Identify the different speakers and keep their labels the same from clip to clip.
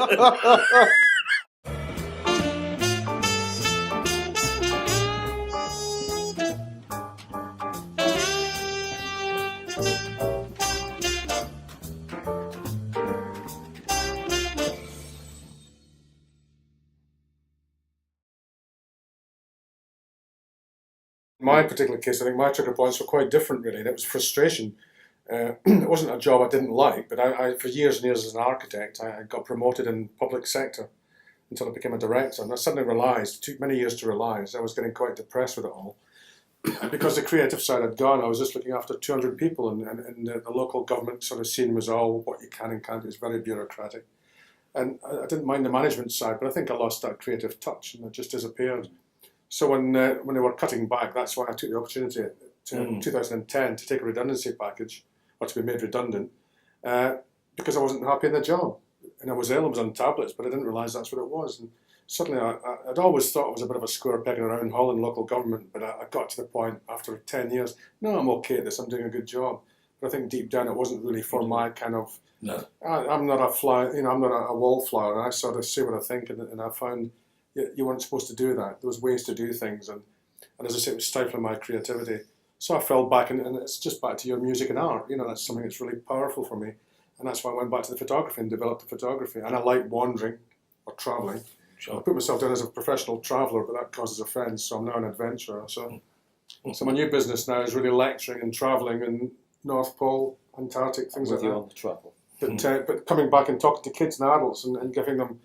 Speaker 1: In my particular case, I think my trigger points were quite different, really, and it was frustration. It wasn't a job I didn't like, but for years and years as an architect, I got promoted in public sector until I became a director, and I suddenly realised, it took many years to realise, I was getting quite depressed with it all. And because the creative side had gone, I was just looking after 200 people, and the local government sort of scene was all what you can and can't do. It was very bureaucratic. And I didn't mind the management side, but I think I lost that creative touch, and it just disappeared. So when they were cutting back, that's why I took the opportunity in 2010 to take a redundancy package, or to be made redundant, because I wasn't happy in the job. And I was ill, I was on tablets, but I didn't realise that's what it was. And suddenly I'd always thought I was a bit of a square peg in a round hole in local government, but I got to the point after 10 years, no, I'm okay at this, I'm doing a good job. But I think deep down it wasn't really for my kind of,
Speaker 2: no.
Speaker 1: I'm not a fly, I'm not a wallflower, and I sort of say what I think, and I found you weren't supposed to do that. There was ways to do things, and as I say, it was stifling my creativity. So I fell back, and it's just back to your music and art. That's something that's really powerful for me, and that's why I went back to the photography and developed the photography. And I like wandering or travelling.
Speaker 2: Sure.
Speaker 1: I put myself down as a professional traveller, but that causes offence, so I'm now an adventurer. So my new business now is really lecturing and travelling in North Pole, Antarctic, things like that.
Speaker 2: On the travel.
Speaker 1: But coming back and talking to kids and adults and giving them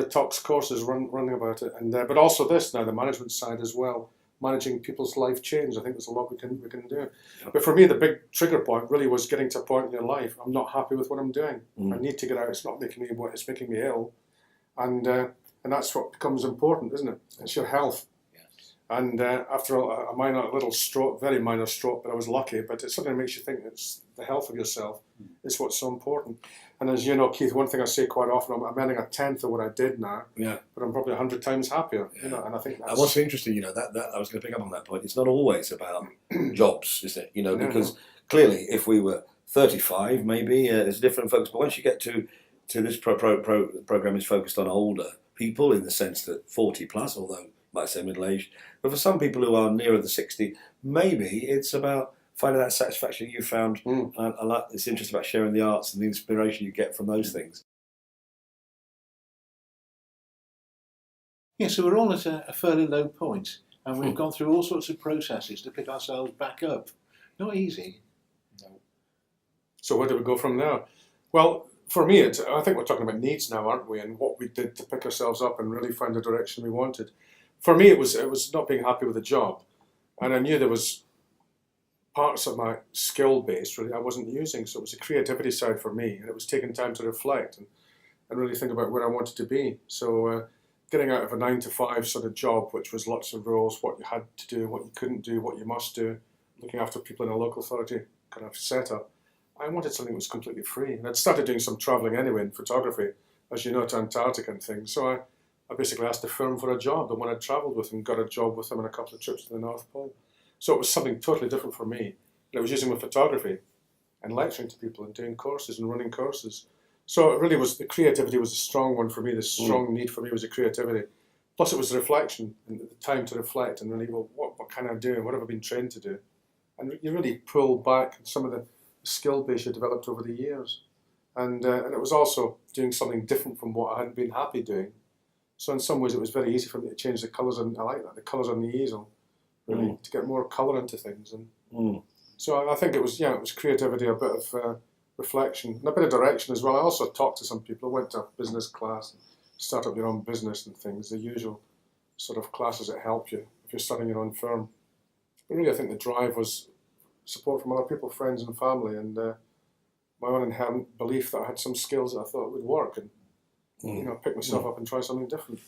Speaker 1: talks, courses, running about it, and but also this now, the management side as well, managing people's life change. I think there's a lot we can do. Yeah. But for me, the big trigger point really was getting to a point in your life. I'm not happy with what I'm doing. I need to get out. It's not making me it's making me ill, and that's what becomes important, isn't it? It's your health.
Speaker 2: Yes.
Speaker 1: And after a little stroke, very minor stroke, but I was lucky. But it suddenly makes you think it's the health of yourself is what's so important. And as you know, Keith, one thing I say quite often, I'm earning a tenth of what I did now, but I'm probably 100 times happier.
Speaker 2: Yeah.
Speaker 1: And I think that's...
Speaker 2: And what's interesting, that I was going to pick up on that point. It's not always about jobs, is it? Because clearly, if we were 35, maybe it's different folks. But once you get to this program is focused on older people in the sense that 40 plus, although you might say middle aged. But for some people who are nearer the 60, maybe it's about finding that satisfaction you found. I like this interest about sharing the arts and the inspiration you get from those things.
Speaker 3: Yeah, so we're all at a fairly low point, and we've gone through all sorts of processes to pick ourselves back up. Not easy.
Speaker 1: No. So where do we go from there? Well, for me, I think we're talking about needs now, aren't we? And what we did to pick ourselves up and really find the direction we wanted. For me, it was not being happy with the job, and I knew there was parts of my skill base really I wasn't using, so it was the creativity side for me, and it was taking time to reflect and really think about where I wanted to be. So getting out of a 9-to-5 sort of job, which was lots of roles, what you had to do, what you couldn't do, what you must do, looking after people in a local authority kind of setup, I wanted something that was completely free. And I'd started doing some travelling anyway in photography, as you know, to Antarctica and things. So I basically asked the firm for a job, the one I'd travelled with, and got a job with them on a couple of trips to the North Pole. So it was something totally different for me. And I was using my photography and lecturing to people and doing courses and running courses. So it really was, the creativity was a strong one for me. The strong need for me was the creativity. Plus it was the reflection and the time to reflect and really, well, what can I do? What have I been trained to do? And you really pull back some of the skill base you developed over the years. And it was also doing something different from what I hadn't been happy doing. So in some ways it was very easy for me to change the colours, and I like that, the colours on the easel, really, to get more colour into things. And so I think it was creativity, a bit of reflection, and a bit of direction as well. I also talked to some people. I went to business class, start up your own business and things, the usual sort of classes that help you if you're starting your own firm. But really I think the drive was support from other people, friends and family, and my own inherent belief that I had some skills that I thought would work, and pick myself up and try something different.